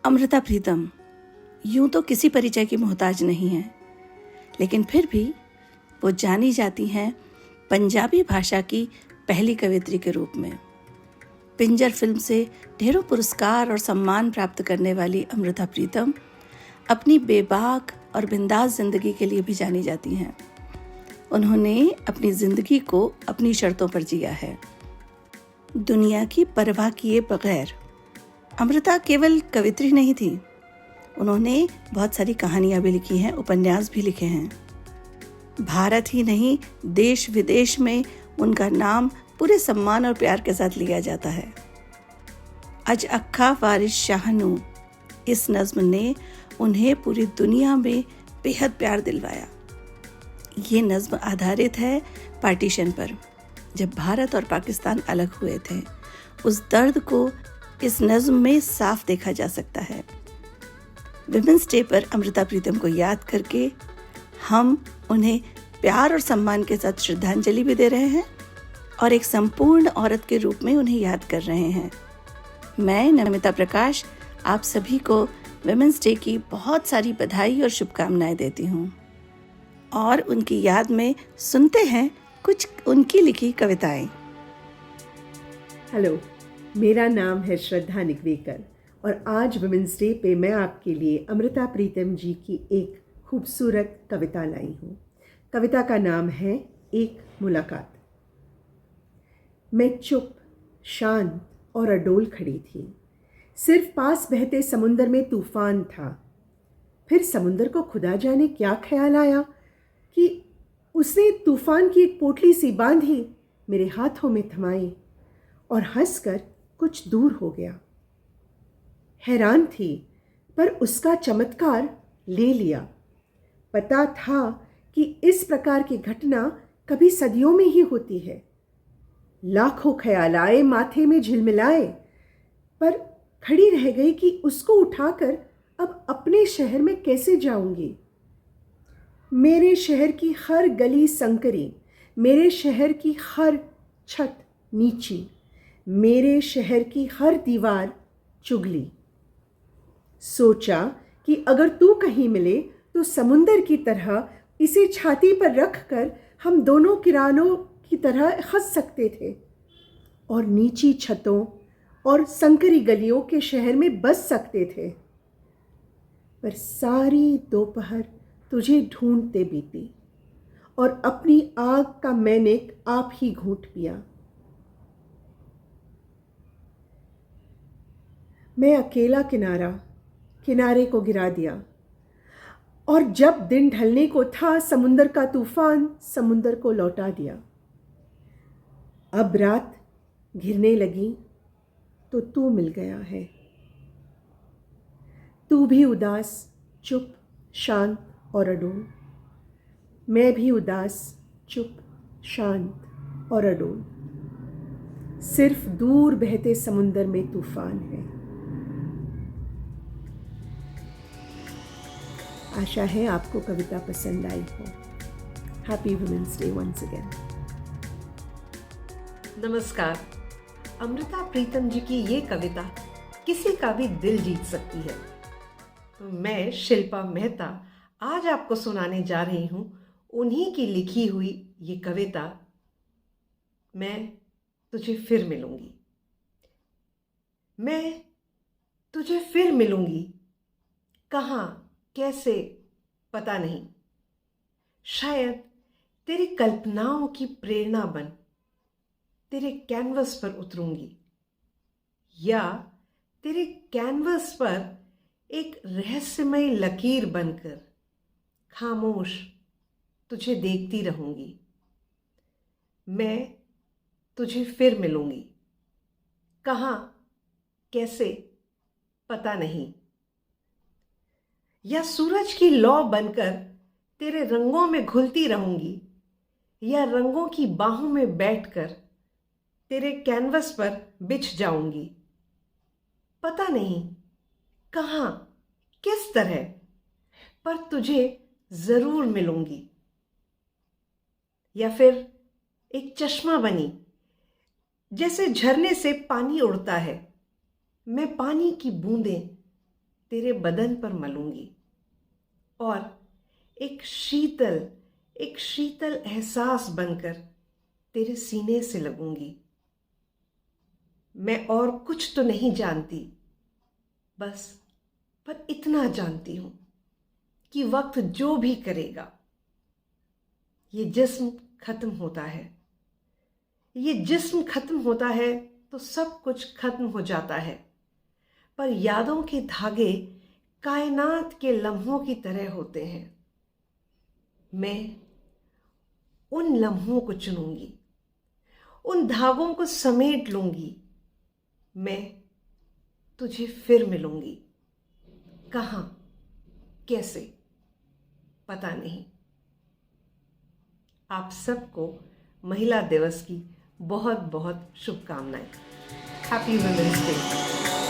अमृता प्रीतम यूं तो किसी परिचय की मोहताज नहीं है, लेकिन फिर भी वो जानी जाती हैं पंजाबी भाषा की पहली कवयित्री के रूप में। पिंजर फिल्म से ढेरों पुरस्कार और सम्मान प्राप्त करने वाली अमृता प्रीतम अपनी बेबाक और बिंदास जिंदगी के लिए भी जानी जाती हैं। उन्होंने अपनी जिंदगी को अपनी शर्तों पर जिया है, दुनिया की परवाह किए बगैर। अमृता केवल कवित्री नहीं थी, उन्होंने बहुत सारी कहानियां भी लिखी हैं, उपन्यास भी लिखे हैं। भारत ही नहीं, देश विदेश में उनका नाम पूरे सम्मान और प्यार के साथ लिया जाता है। अज अक्खा वारिस शाहनू, इस नज्म ने उन्हें पूरी दुनिया में बेहद प्यार दिलवाया। ये नज्म आधारित है पार्टीशन पर, जब भारत और पाकिस्तान अलग हुए थे। उस दर्द को इस नज्म में साफ देखा जा सकता है। विमेंस डे पर अमृता प्रीतम को याद करके हम उन्हें प्यार और सम्मान के साथ श्रद्धांजलि भी दे रहे हैं और एक संपूर्ण औरत के रूप में उन्हें याद कर रहे हैं। मैं नमिता प्रकाश आप सभी को विमेंस डे की बहुत सारी बधाई और शुभकामनाएं देती हूँ और उनकी याद में सुनते हैं कुछ उनकी लिखी कविताएं। हेलो, मेरा नाम है श्रद्धा निगवेकर और आज वुमेंस डे पे मैं आपके लिए अमृता प्रीतम जी की एक खूबसूरत कविता लाई हूँ। कविता का नाम है एक मुलाकात। मैं चुप, शांत और अडोल खड़ी थी। सिर्फ पास बहते समुंदर में तूफान था। फिर समुंदर को खुदा जाने क्या ख्याल आया कि उसने तूफान की एक पोटली सी बांधी, मेरे हाथों में थमाई और हंसकर कुछ दूर हो गया। हैरान थी, पर उसका चमत्कार ले लिया। पता था कि इस प्रकार की घटना कभी सदियों में ही होती है। लाखों ख्याल आए, माथे में झिलमिलाए, पर खड़ी रह गई कि उसको उठाकर अब अपने शहर में कैसे जाऊंगी। मेरे शहर की हर गली संकरी, मेरे शहर की हर छत नीची, मेरे शहर की हर दीवार चुगली। सोचा कि अगर तू कहीं मिले तो समुंदर की तरह इसे छाती पर रखकर हम दोनों किरानों की तरह हंस सकते थे और नीची छतों और संकरी गलियों के शहर में बस सकते थे। पर सारी दोपहर तुझे ढूंढते बीती और अपनी आग का मैंने आप ही घूंट पिया। मैं अकेला किनारे को गिरा दिया और जब दिन ढलने को था समुंदर का तूफान समुंदर को लौटा दिया। अब रात घिरने लगी तो तू मिल गया है। तू भी उदास, चुप, शांत और अडोल। मैं भी उदास, चुप, शांत और अडोल। सिर्फ दूर बहते समुंदर में तूफान है। आशा है आपको कविता पसंद आई हो। Happy women's day once again. नमस्कार। अमृता प्रीतम जी की ये कविता किसी का भी दिल जीत सकती है। तो मैं शिल्पा मेहता आज आपको सुनाने जा रही हूँ उन्हीं की लिखी हुई ये कविता, मैं तुझे फिर मिलूंगी। मैं तुझे फिर मिलूंगी, कहाँ कैसे पता नहीं। शायद तेरी कल्पनाओं की प्रेरणा बन तेरे कैनवस पर उतरूंगी, या तेरे कैनवस पर एक रहस्यमय लकीर बनकर खामोश तुझे देखती रहूंगी। मैं तुझे फिर मिलूंगी, कहाँ कैसे पता नहीं। या सूरज की लौ बनकर तेरे रंगों में घुलती रहूंगी, या रंगों की बाहों में बैठकर तेरे कैनवस पर बिछ जाऊंगी। पता नहीं कहाँ किस तरह, पर तुझे जरूर मिलूंगी। या फिर एक चश्मा बनी, जैसे झरने से पानी उड़ता है, मैं पानी की बूंदें तेरे बदन पर मलूंगी और एक शीतल एहसास बनकर तेरे सीने से लगूंगी। मैं और कुछ तो नहीं जानती, पर इतना जानती हूं कि वक्त जो भी करेगा, ये जिस्म खत्म होता है। ये जिस्म खत्म होता है तो सब कुछ खत्म हो जाता है, पर यादों के धागे कायनात के लम्हों की तरह होते हैं। मैं उन लम्हों को चुनूंगी, उन धागों को समेट लूंगी। मैं तुझे फिर मिलूंगी। कहाँ, कैसे, पता नहीं। आप सबको महिला दिवस की बहुत बहुत शुभकामनाएं। Happy women's day.